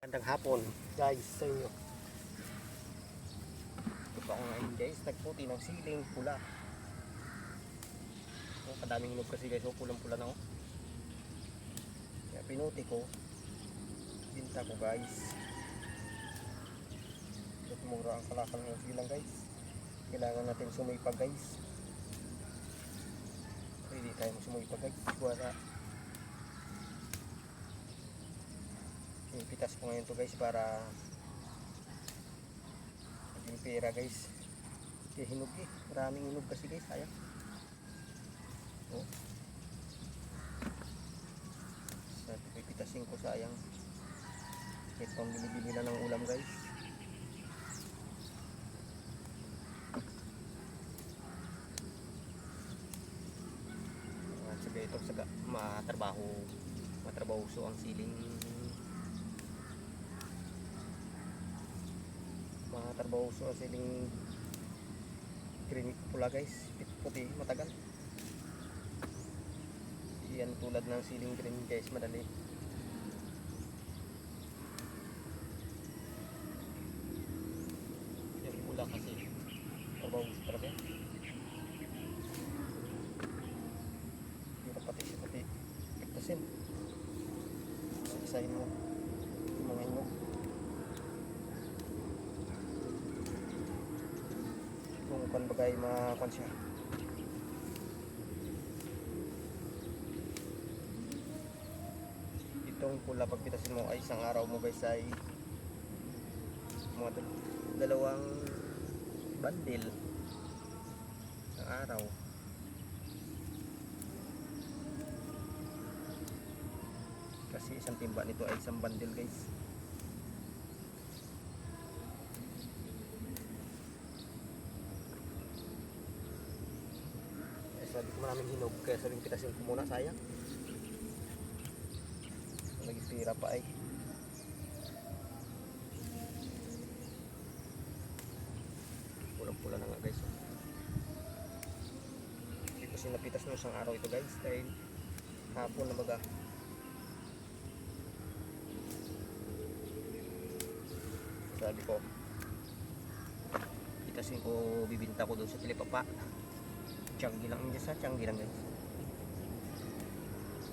Magandang hapon guys sa inyo. Ito pa ako ngayon guys, nagputi ng siling pula. Kadaming hinog kasi guys, pulang pula na kaya pinuti ko, binta ko guys. Ito mura ang kalakal ng silang guys. Kailangan natin sumipag guys. Hindi tayo sumipag guys. Wala. Pitas ko ngayon to guys para maging pera guys. Kaya hinog maraming hinog kasi guys, sayang. Sabi ko pitasin ko, sayang. Ito ang binibili na ng ulam guys. Sabi ito sa matrabaho so ang siling green pula guys, puti matagal. Yan tulad ng siling green guys, madali. Yung pula kasi trabaho talaga. Yung pati pektasin, isahin mo yung mga hinog. Kung bagay makon siya. Itong pula pagpitasin mo ay isang araw mo guys ay mga dalawang bandil isang araw. Kasi isang timba nito ay isang bandil guys. Sabi ko maraming hinog, kaya sabi ko pitasin ko muna, sayang. Naging pira pa ay. Pulang-pula na nga guys. Hindi ko sinapitas ng isang araw ito guys, dahil hapon na baga. Sabi ko pitasin ko, bibinta ko doon sa Tilipapa. Tianggi lang guys, tianggi lang guys.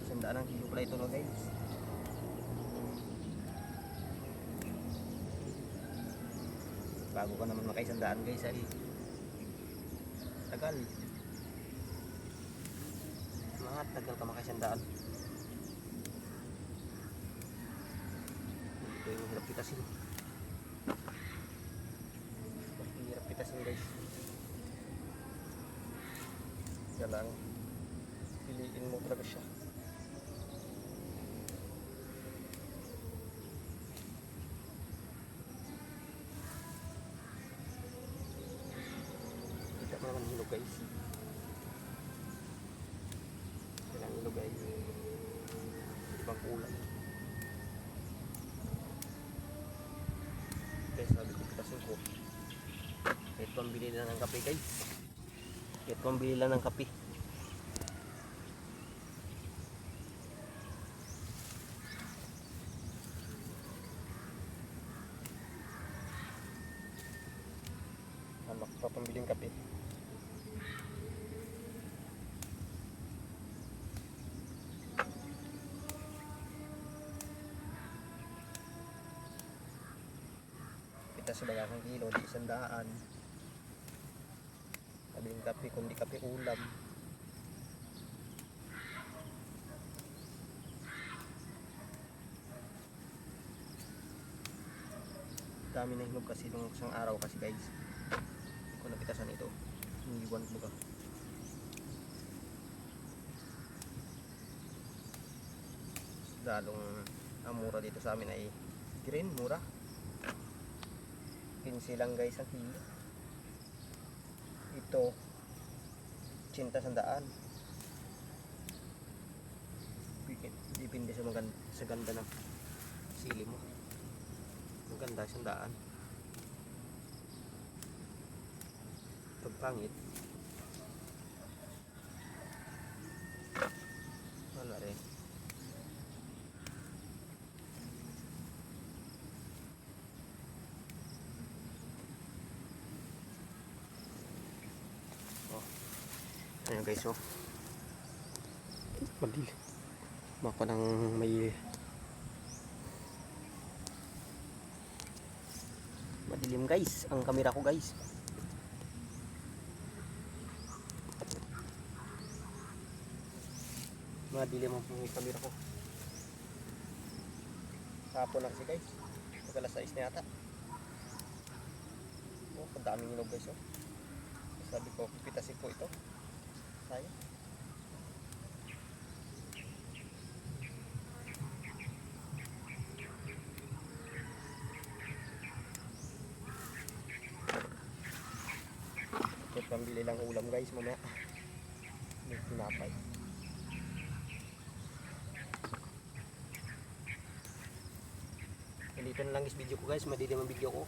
Sandaan ang kilo pala ito no guys. Bago ka naman makaisandaan guys ay tagal. Tagal ka makaisandaan. Ito yung hirap pitasin. Hirap pitasin guys. Lang piliin mo talaga siya. Kita mo naman hilog guys. Kailangan hilog guys, ibang kulay. Okay, sabi ko pitasin ko. Ito ang bili na ng kape guys. Ito ang bili lang ng kape. Anak pa pambiling kape. Kita sa bagang kilo, di 100. Sabing kape, kundi kape ulam. Dami na hinog kasi nung isang araw kasi guys. Kung napitasan ito, iniwan mo ka. Lalong ang mura dito sa amin ay green, mura. 15 lang guys ang kilo. Ito 80 sandaan. Depende sa ganda ng sili mo. Maganda sandaan. Pag pangit wala rin. Ayan guys, oh. Madilim. Mako ng may madilim guys ang kamera ko guys. Madilim ang kamera ko. Hapon na kasi guys. Pag-alas 6 na yata. Oh, kadaming hinog guys, oh. Sabi ko, pipitasin ko ito. Sayang. Ito pambili lang ulam guys mamaya. May tinapay. Dito na lang is video ko guys, madilim ang video ko.